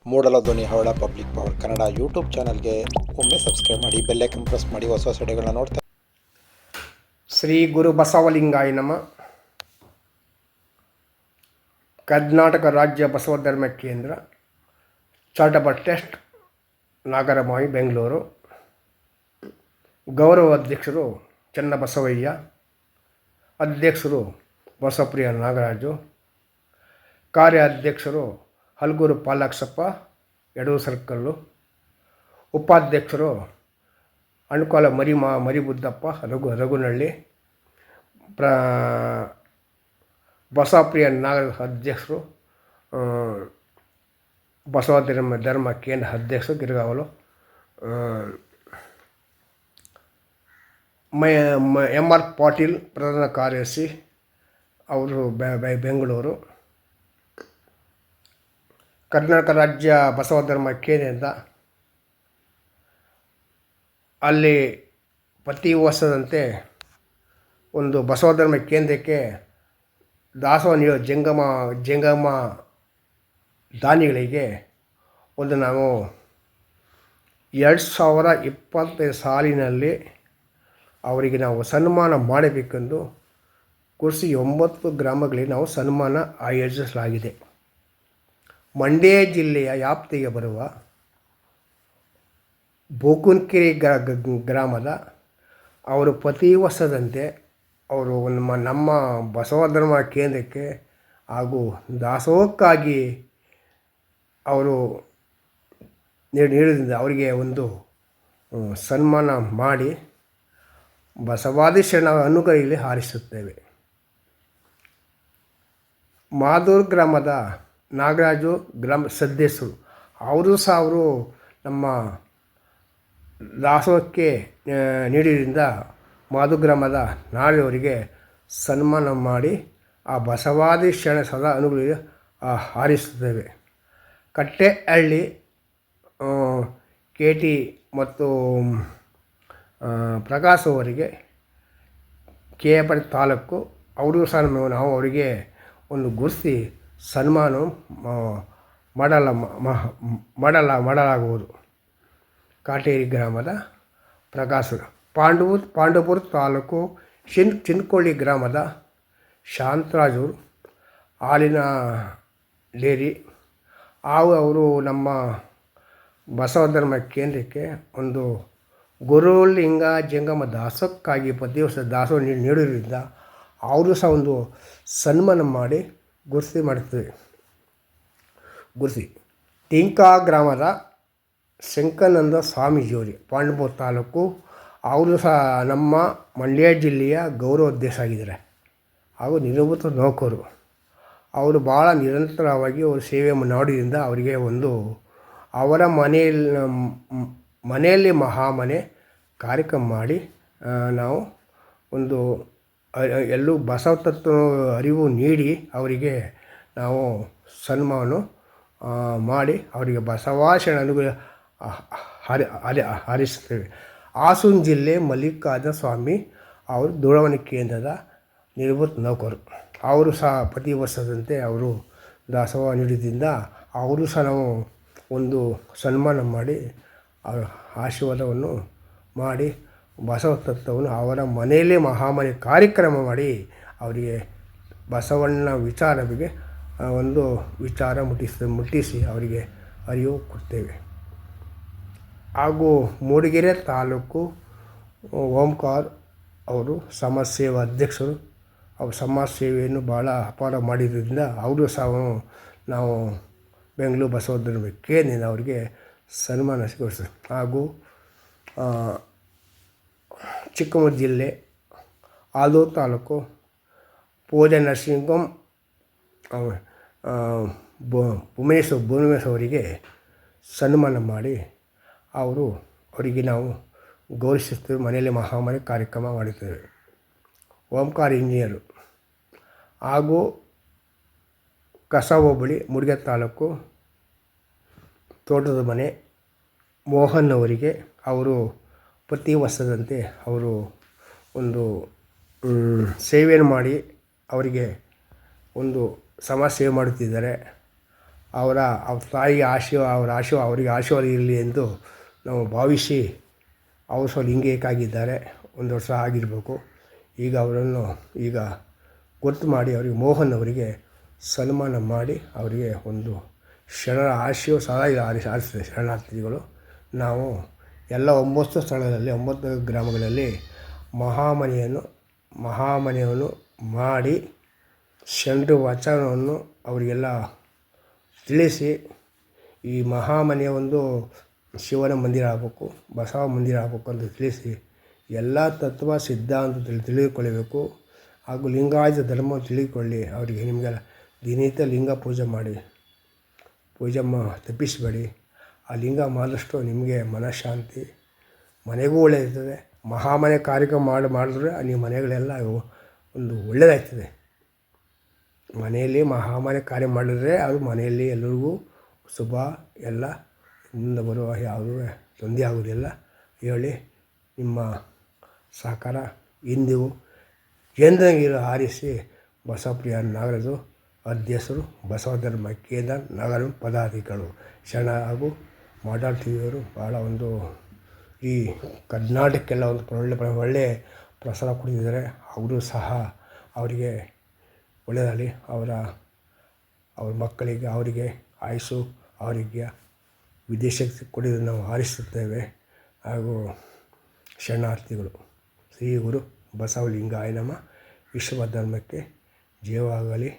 ಮೂಡಲ ಧ್ವನಿ ಹವಳ public power Kannada YouTube ಚಾನಲ್ಗೆ ಒಮ್ಮೆ ಸಬ್ಸ್ಕ್ರೈಬ್ ಮಾಡಿ, ಬೆಲ್ಲೈಕನ್ ಪ್ರೆಸ್ ಮಾಡಿ. ಹೊಸ ಹೊಸ ವಿಡಿಯೋಗಳನ್ನ ನೋಡ್ತಾ. ಶ್ರೀ ಗುರು ಬಸವಲಿಂಗಾಯ ನಮ. ಕರ್ನಾಟಕ ರಾಜ್ಯ ಬಸವ ಧರ್ಮ ಕೇಂದ್ರ ಚಾರಿಟಬಲ್ ಟ್ರಸ್ಟ್ ನಾಗರಮಾಯಿ ಬೆಂಗಳೂರು. ಗೌರವ ಅಧ್ಯಕ್ಷರು ಚನ್ನಬಸವಯ್ಯ, ಅಧ್ಯಕ್ಷರು ಬಸವಪ್ರಿಯ ನಾಗರಾಜು, ಕಾರ್ಯಾಧ್ಯಕ್ಷರು ಹಲಗೂರು ಪಾಲಾಕ್ಷಪ್ಪ ಯಡೂರು ಸರ್ಕಲ್ಲು, ಉಪಾಧ್ಯಕ್ಷರು ಅಣುಕಾಲ ಮರಿಬುದ್ದಪ್ಪ ರಘುನಹಳ್ಳಿ, ಬಸವಪ್ರಿಯ ನಾಗರಾಜ ಅಧ್ಯಕ್ಷರು, ಬಸವ ಧರ್ಮ ಕೇಂದ್ರ ಅಧ್ಯಕ್ಷರು ಗಿರಗಾವಲು, ಎಮ್ ಆರ್ ಪಾಟೀಲ್ ಪ್ರಧಾನ ಕಾರ್ಯದರ್ಶಿ ಅವರು ಬೆಂಗಳೂರು. ಕರ್ನಾಟಕ ರಾಜ್ಯ ಬಸವ ಧರ್ಮ ಕೇಂದ್ರದಿಂದ ಅಲ್ಲಿ ಪ್ರತಿ ವರ್ಷದಂತೆ ಒಂದು ಬಸವ ಧರ್ಮ ಕೇಂದ್ರಕ್ಕೆ ದಾಸೋಹ ನೀಡೋ ಜಂಗಮ ದಾನಿಗಳಿಗೆ ಒಂದು ನಾವು 2025 ಸಾಲಿನಲ್ಲಿ ಅವರಿಗೆ ನಾವು ಸನ್ಮಾನ ಮಾಡಬೇಕೆಂದು ಕುರ್ಸಿ 9 ಗ್ರಾಮಗಳಿಗೆ ನಾವು ಸನ್ಮಾನ ಆಯೋಜಿಸಲಾಗಿದೆ. ಮಂಡ್ಯ ಜಿಲ್ಲೆಯ ವ್ಯಾಪ್ತಿಗೆ ಬರುವ ಬೋಕುನ್ಕೆರೆ ಗ್ರಾಮದ ಅವರು ಪ್ರತಿ ವರ್ಷದಂತೆ ಅವರು ನಮ್ಮ ಬಸವ ಧರ್ಮ ಕೇಂದ್ರಕ್ಕೆ ಹಾಗೂ ದಾಸೋಹಕ್ಕಾಗಿ ಅವರು ನೀಡಿದ ಅವರಿಗೆ ಒಂದು ಸನ್ಮಾನ ಮಾಡಿ ಬಸವಾದಿ ಶರಣ ಅನುಗ್ರಹದಲ್ಲಿ ಹಾರಿಸುತ್ತೇವೆ. ಮಾದೂರು ಗ್ರಾಮದ ನಾಗರಾಜು ಗ್ರಾಮ ಸದಸ್ಯರು ಅವರು ನಮ್ಮ ದಾಸೋಹಕ್ಕೆ ನೀಡಿದ್ದರಿಂದ ಮಾದು ಗ್ರಾಮದ ನಾಳೆಯವರಿಗೆ ಸನ್ಮಾನ ಮಾಡಿ ಆ ಬಸವಾದಿ ಶರಣ ಸದಾ ಅನುಗ್ರಹ ಹಾರಿಸುತ್ತೇವೆ. ಕಟ್ಟೆಹಳ್ಳಿ ಕೆ ಟಿ ಮತ್ತು ಪ್ರಕಾಶ್ ಅವರಿಗೆ ಕೆಪಿ ತಾಲೂಕು ಅವರು ಸಹ ನಾವು ಅವರಿಗೆ ಒಂದು ಗುರುತಿಸಿ ಸನ್ಮಾನ ಮಾಡಲಾಗುವುದು. ಕಾಟೇರಿ ಗ್ರಾಮದ ಪ್ರಕಾಶ್, ಪಾಂಡವಪುರ ತಾಲೂಕು ಚಿನ್ಕೊಳ್ಳಿ ಗ್ರಾಮದ ಶಾಂತರಾಜು ಹಾಲಿನ ಡೇರಿ ಅವರು ನಮ್ಮ ಬಸವ ಧರ್ಮ ಕೇಂದ್ರಕ್ಕೆ ಒಂದು ಗುರುಲಿಂಗ ಜಂಗಮ ದಾಸಕ್ಕಾಗಿ ಪ್ರತಿ ವರ್ಷ ದಾಸೋಹ ನೀಡಿದ್ದರಿಂದ ಅವರು ಸಹ ಒಂದು ಸನ್ಮಾನ ಮಾಡಿ ಗುರುತಿಸಿ ಟಿಂಕಾ ಗ್ರಾಮದ ಶಂಕರಾನಂದ ಸ್ವಾಮೀಜಿಯವರು ಪಾಂಡವಪುರ ತಾಲೂಕು ಅವರು ಸಹ ನಮ್ಮ ಮಂಡ್ಯ ಜಿಲ್ಲೆಯ ಗೌರವ ಅಧ್ಯಕ್ಷ ಆಗಿದ್ದಾರೆ ಹಾಗೂ ನಿವೃತ್ತ ನೌಕರು. ಅವರು ಭಾಳ ನಿರಂತರವಾಗಿ ಅವರು ಸೇವೆ ಮಾಡೋದ್ರಿಂದ ಅವರಿಗೆ ಒಂದು ಅವರ ಮನೆಯಲ್ಲಿ ಮಹಾಮನೆ ಕಾರ್ಯಕ್ರಮ ಮಾಡಿ ನಾವು ಒಂದು ಎಲ್ಲೂ ಬಸವ ತತ್ವ ಅರಿವು ನೀಡಿ ಅವರಿಗೆ ನಾವು ಸನ್ಮಾನ ಮಾಡಿ ಅವರಿಗೆ ಬಸವಾಶರಣ ಅನುಗ್ರಹ ಹಾರಿಸುತ್ತೇವೆ. ಹಾಸನ ಜಿಲ್ಲೆ ಮಲ್ಲಿಕಾರ್ಜುನ ಸ್ವಾಮಿ ಅವರು ದೂರವಾಣಿ ಕೇಂದ್ರದ ನಿವೃತ್ತ ನೌಕರು. ಅವರು ಸಹ ಪ್ರತಿ ವರ್ಷದಂತೆ ಅವರು ದಾಸೋಹ ನೀಡಿದ್ದರಿಂದ ಅವರು ಸಹ ನಾವು ಒಂದು ಸನ್ಮಾನ ಮಾಡಿ ಆಶೀರ್ವಾದವನ್ನು ಮಾಡಿ ಬಸವ ತತ್ವವನ್ನು ಅವರ ಮನೆಯಲ್ಲೇ ಮಹಾಮನೆ ಕಾರ್ಯಕ್ರಮ ಮಾಡಿ ಅವರಿಗೆ ಬಸವಣ್ಣ ವಿಚಾರ ಬಗ್ಗೆ ಒಂದು ವಿಚಾರ ಮುಟ್ಟಿಸಿ ಅವರಿಗೆ ಅರಿವು ಕೊಡ್ತೇವೆ. ಹಾಗೂ ಮೂಡಿಗೆರೆ ತಾಲೂಕು ಓಂಕಾರ್ ಅವರು ಸಮಾಜ ಸೇವಾ ಅಧ್ಯಕ್ಷರು. ಅವರು ಸಮಾಜ ಸೇವೆಯನ್ನು ಭಾಳ ಅಪಾರ ಮಾಡಿದ್ದರಿಂದ ಅವರು ಸಹ ನಾವು ಬೆಂಗಳೂರು ಬಸವ ಧರ್ಮ ಕೇಂದ್ರದಿಂದ ಅವರಿಗೆ ಸನ್ಮಾನ ಸಿಗೋದು. ಹಾಗೂ ಚಿಕ್ಕಮಗಳೂರು ಜಿಲ್ಲೆ ಆಲೂರು ತಾಲೂಕು ಪೂಜೆ ನರಸಿಂಹಂ ಭುವನೇಶ್ವರ್ ಅವರಿಗೆ ಸನ್ಮಾನ ಮಾಡಿ ಅವರಿಗೆ ನಾವು ಗೌರವಿಸುತ್ತೇವೆ. ಮನೆಯಲ್ಲಿ ಮಹಾಮನೆ ಕಾರ್ಯಕ್ರಮ ಮಾಡುತ್ತೇವೆ. ಓಂಕಾರ ಇಂಜಿನಿಯರು ಹಾಗೂ ಕಸ ಹೋಬಳಿ ಮೂಡಿಗೆರೆ ತಾಲೂಕು ತೋಟದ ಮನೆ ಮೋಹನ್ ಅವರಿಗೆ ಅವರು ಪ್ರತಿ ವರ್ಷದಂತೆ ಅವರು ಒಂದು ಸೇವೆಯನ್ನು ಮಾಡಿ ಅವರಿಗೆ ಒಂದು ಸಮಾಜ ಸೇವೆ ಮಾಡುತ್ತಿದ್ದಾರೆ. ಅವರ ತಾಯಿಗೆ ಅವರಿಗೆ ಆಶೀರ್ವಾದ ಇರಲಿ ಎಂದು ನಾವು ಭಾವಿಸಿ ಅವರು ಸ್ವಲ್ಪ ಲಿಂಗೈಕ್ಯರಾಗಿದ್ದಾರೆ. 1 ವರ್ಷ ಆಗಿರಬೇಕು. ಈಗ ಅವರನ್ನು ಗೊತ್ತು ಮಾಡಿ ಅವರಿಗೆ ಮೋಹನ್ ಅವರಿಗೆ ಸನ್ಮಾನ ಮಾಡಿ ಅವರಿಗೆ ಒಂದು ಶರಣರ ಆಶೀರ್ವಾದ ಆರಿಸ್ತದೆ ಶರಣಾರ್ಥಿಗಳು. ನಾವು ಎಲ್ಲ 9 ಸ್ಥಳಗಳಲ್ಲಿ 9 ಗ್ರಾಮಗಳಲ್ಲಿ ಮಹಾಮನೆಯನ್ನು ಮಾಡಿ ಶರಣರ ವಚನವನ್ನು ಅವರಿಗೆಲ್ಲ ತಿಳಿಸಿ, ಈ ಮಹಾಮನೆಯ ಒಂದು ಶಿವನ ಮಂದಿರ ಆಗಬೇಕು, ಬಸವ ಮಂದಿರ ಆಗಬೇಕು ಅಂತ ತಿಳಿಸಿ ಎಲ್ಲ ತತ್ವ ಸಿದ್ಧಾಂತ ತಿಳಿದುಕೊಳ್ಳಬೇಕು. ಹಾಗೂ ಲಿಂಗಾಯತ ಧರ್ಮ ತಿಳಿದುಕೊಳ್ಳಿ. ಅವರಿಗೆ ನಿಮಗೆಲ್ಲ ದಿನನಿತ್ಯ ಲಿಂಗ ಪೂಜೆ ಮಾಡಿ ತಪ್ಪಿಸಬೇಡಿ. ಆ ಲಿಂಗ ಮಾಡಿದಷ್ಟು ನಿಮಗೆ ಮನಃಶಾಂತಿ, ಮನೆಗೂ ಒಳ್ಳೆಯದಿರ್ತದೆ. ಮಹಾಮನೆ ಕಾರ್ಯಕ್ರಮ ಮಾಡಿದ್ರೆ ನಿಮ್ಮ ಮನೆಗಳೆಲ್ಲ ಒಂದು ಒಳ್ಳೆಯದಾಗ್ತದೆ. ಮನೆಯಲ್ಲಿ ಮಹಾಮನೆ ಕಾರ್ಯ ಮಾಡಿದ್ರೆ ಅದು ಮನೆಯಲ್ಲಿ ಎಲ್ಲರಿಗೂ ಶುಭ, ಎಲ್ಲ ಮುಂದೆ ಬರುವ ಯಾವುದೂ ತೊಂದರೆ ಆಗೋದಿಲ್ಲ ಹೇಳಿ ನಿಮ್ಮ ಸಹಕಾರ ಇಂದಿಗೂ ಎಂದಿಗೂ ಹಾರಿಸಿ ಬಸವಪ್ರಿಯ ನಾಗರಾಜು ಅಧ್ಯಕ್ಷರು, ಬಸವ ಧರ್ಮ ಕೇಂದ್ರ ನಗರ ಪದಾಧಿಕಾರಿಗಳು ಶರಣ ಹಾಗೂ ಮಾಡಲ್ ಟಿವಿಯವರು ಭಾಳ ಒಂದು ಈ ಕರ್ನಾಟಕಕ್ಕೆಲ್ಲ ಒಂದು ಒಳ್ಳೆಯ ಪ್ರಸಾರ ಕೊಡ್ತಿದ್ದಾರೆ. ಅವರು ಸಹ ಅವರಿಗೆ ಒಳ್ಳೆಯದಾಗಲಿ. ಅವ್ರ ಮಕ್ಕಳಿಗೆ ಅವರಿಗೆ ಆಯುಸ್ಸು ಆರೋಗ್ಯ ವಿದೇಶಕ್ಕೆ ಕೊಡೋದನ್ನು ನಾವು ಹಾರೈಸುತ್ತೇವೆ. ಹಾಗೂ ಶರಣಾರ್ಥಿಗಳು ಶ್ರೀ ಗುರು ಬಸವಲಿಂಗಾಯ ನಮಃ. ವಿಶ್ವ ಧರ್ಮಕ್ಕೆ ಜಯವಾಗಲಿ.